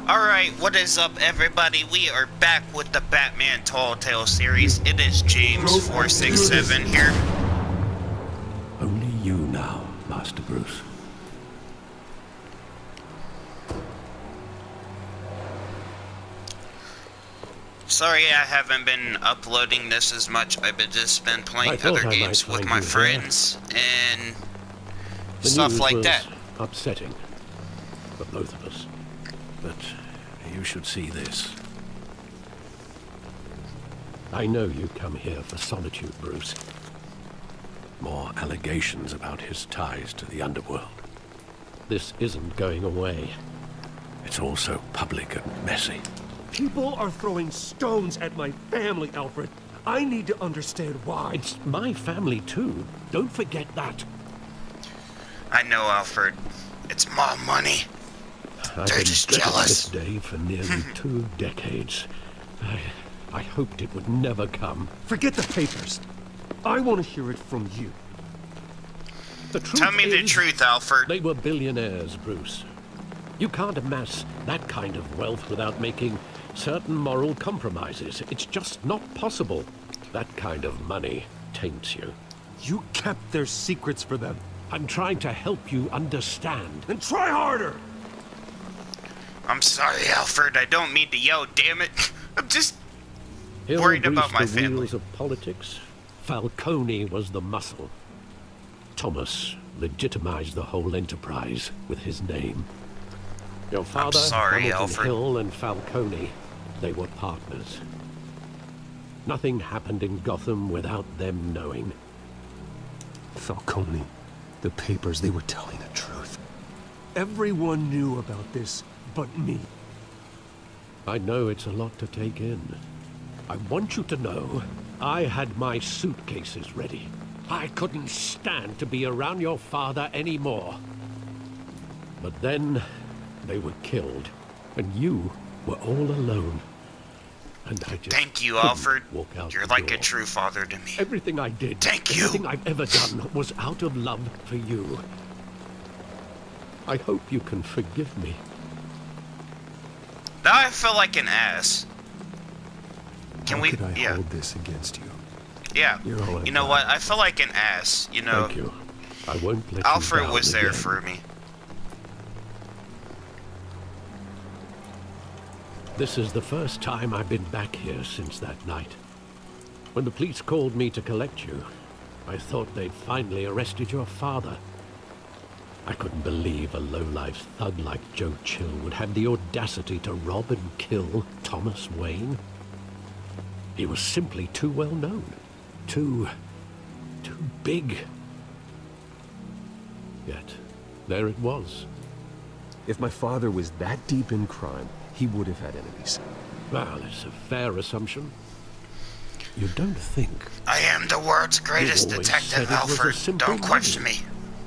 Alright, what is up everybody? We are back with the Batman Telltale series. It is James467 here. Only you now, Master Bruce. Sorry I haven't been uploading this as much. I've just been playing other games with my friends and stuff like that. Upsetting for both of us. But you should see this. I know you come here for solitude, Bruce. More allegations about his ties to the underworld. This isn't going away. It's all so public and messy. People are throwing stones at my family, Alfred. I need to understand why. It's my family too. Don't forget that. I know, Alfred. It's my money. I've They're been just dreading jealous. this day for nearly 2 decades. I hoped it would never come. Forget the papers. I want to hear it from you. The truth Tell me the is, truth, Alfred. they were billionaires, Bruce. You can't amass that kind of wealth without making certain moral compromises. It's just not possible. That kind of money taints you. You kept their secrets for them. I'm trying to help you understand. Then try harder! I'm sorry, Alfred. I don't mean to yell, damn it. I'm just Hill worried about greased my the family. wheels of politics. Falcone was the muscle. Thomas legitimized the whole enterprise with his name. Your father, sorry, Hamilton Alfred. Hill and Falcone, they were partners. Nothing happened in Gotham without them knowing. Falcone, the papers, they were telling the truth. Everyone knew about this but me. I know it's a lot to take in. I want you to know I had my suitcases ready. I couldn't stand to be around your father anymore. But then they were killed, and you were all alone. And I just Thank you, couldn't Alfred. walk out You're the like door. a true father to me. Everything I did, Thank you. everything I've ever done was out of love for you. I hope you can forgive me. Now I feel like an ass. Can we? How could I Yeah. hold this against you? Yeah. You're all I've You know got. what? I feel like an ass. You know, Thank you. I won't let Alfred you down was there again. for me. This is the first time I've been back here since that night. When the police called me to collect you, I thought they'd finally arrested your father. I couldn't believe a low-life thug like Joe Chill would have the audacity to rob and kill Thomas Wayne. He was simply too well known. Too big. Yet, there it was. If my father was that deep in crime, he would have had enemies. Well, it's a fair assumption. You don't think I am the world's greatest always said detective, it was a Alfred. simple Don't question me.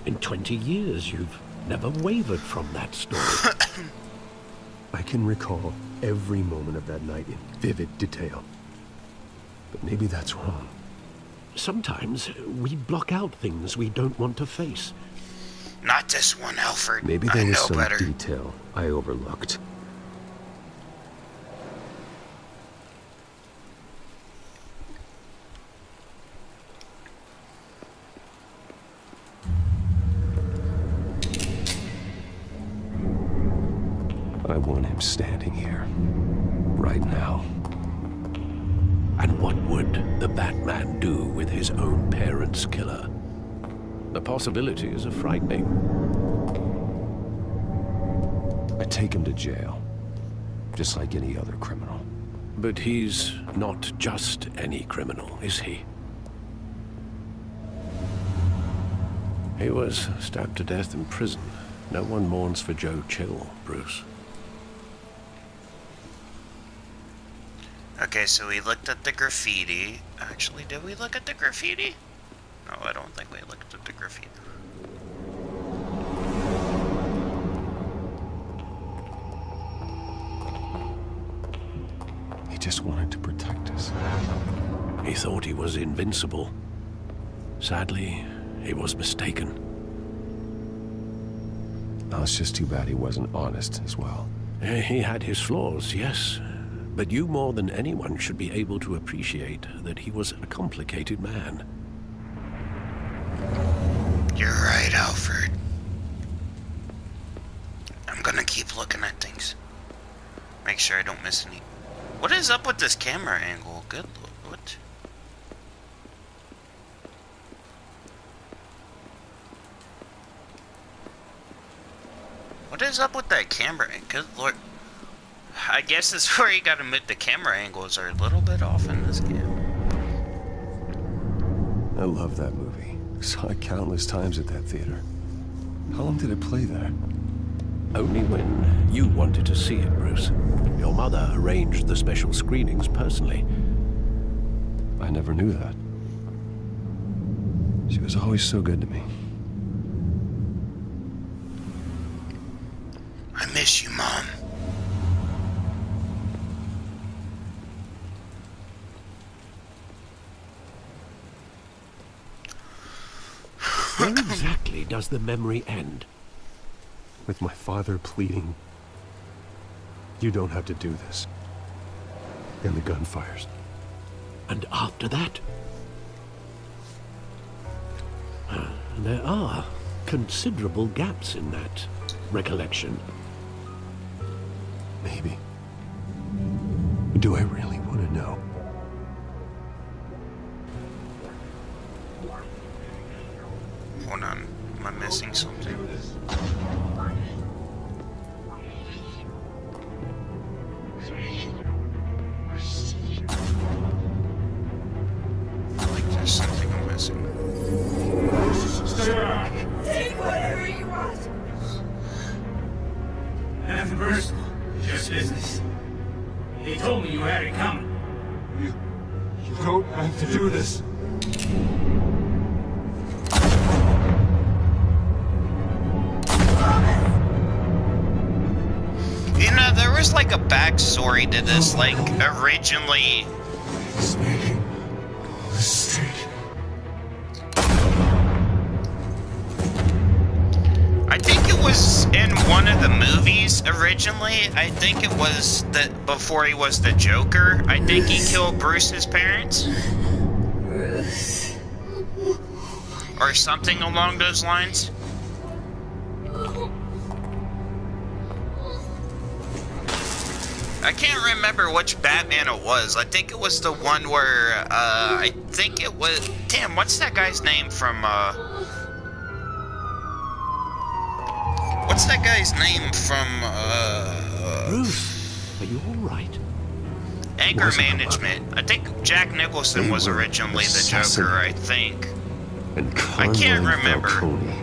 in 20 years you've never wavered from that story. I can recall every moment of that night in vivid detail. But maybe that's wrong. Sometimes we block out things we don't want to face. Not this one, Alfred. Maybe I there was know some better. detail I overlooked. I want him standing here, right now. And what would the Batman do with his own parents' killer? The possibilities are frightening. I take him to jail, just like any other criminal. But he's not just any criminal, is he? He was stabbed to death in prison. No one mourns for Joe Chill, Bruce. Okay, so we looked at the graffiti. Actually, did we look at the graffiti? No, I don't think we looked at the graffiti. He just wanted to protect us. He thought he was invincible. Sadly, he was mistaken. Oh, it's just too bad he wasn't honest as well. He had his flaws, yes. But you more than anyone should be able to appreciate that he was a complicated man. You're right, Alfred. I'm gonna keep looking at things. Make sure I don't miss any. What is up with this camera angle? Good lord, what? What is up with that camera? Good lord. I guess that's where you gotta admit the camera angles are a little bit off in this game. I love that movie. Saw it countless times at that theater. How long did it play there? Only when you wanted to see it, Bruce. Your mother arranged the special screenings personally. I never knew that. She was always so good to me. I miss you, Mom. Where exactly does the memory end? With my father pleading, "You don't have to do this." And the gun fires. And after that? There are considerable gaps in that recollection. Maybe. Do I really want to know? Hold on, am I missing something? I think there's something I'm missing. Take whatever you want. Nothing personal, just business. He told me you had it coming. You don't have to do this. You know, there was like a backstory to this, like, originally. It's making a mistake. I think it was in one of the movies originally. I think it was that before he was the Joker. I think he killed Bruce's parents. Bruce. Or something along those lines. I can't remember which Batman it was. I think it was the one where, I think it was... Damn, what's that guy's name from, What's that guy's name from, Bruce, are you all right? Anger Management. I think Jack Nicholson was originally the Joker, I think. I can't remember.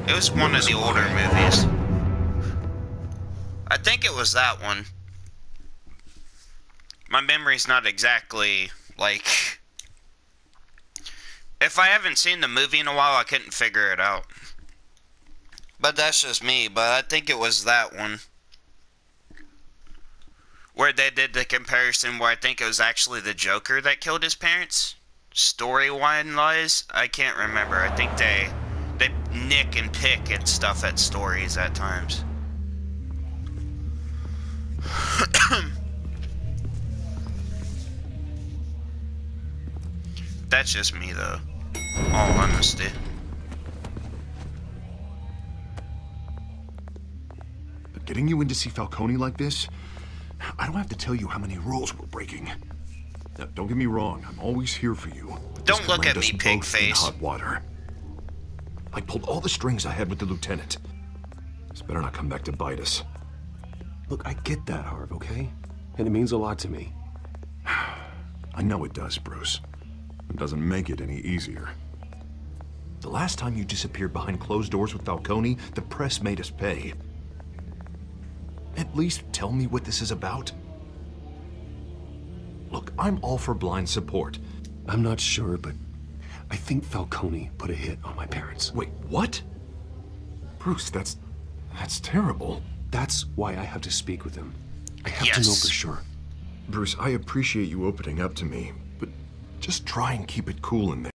It was one of the older movies. I think it was that one. My memory's not exactly, like... If I haven't seen the movie in a while, I couldn't figure it out. But that's just me, but I think it was that one. Where they did the comparison where I think it was actually the Joker that killed his parents. Story-wise, I can't remember. I think they nick and pick and stuff at stories at times. That's just me, though. All honesty. But getting you in to see Falcone like this, I don't have to tell you how many rules we're breaking. Now, don't get me wrong, I'm always here for you. Don't look at me, pig face. Hot water. I pulled all the strings I had with the lieutenant. This better not come back to bite us. Look, I get that, Harv, okay? And it means a lot to me. I know it does, Bruce. It doesn't make it any easier. The last time you disappeared behind closed doors with Falcone, the press made us pay. At least tell me what this is about. Look, I'm all for blind support. I'm not sure, but I think Falcone put a hit on my parents. Wait, what? Bruce, that's terrible. That's why I have to speak with him. I have Yes. to know for sure. Bruce, I appreciate you opening up to me, but just try and keep it cool in there.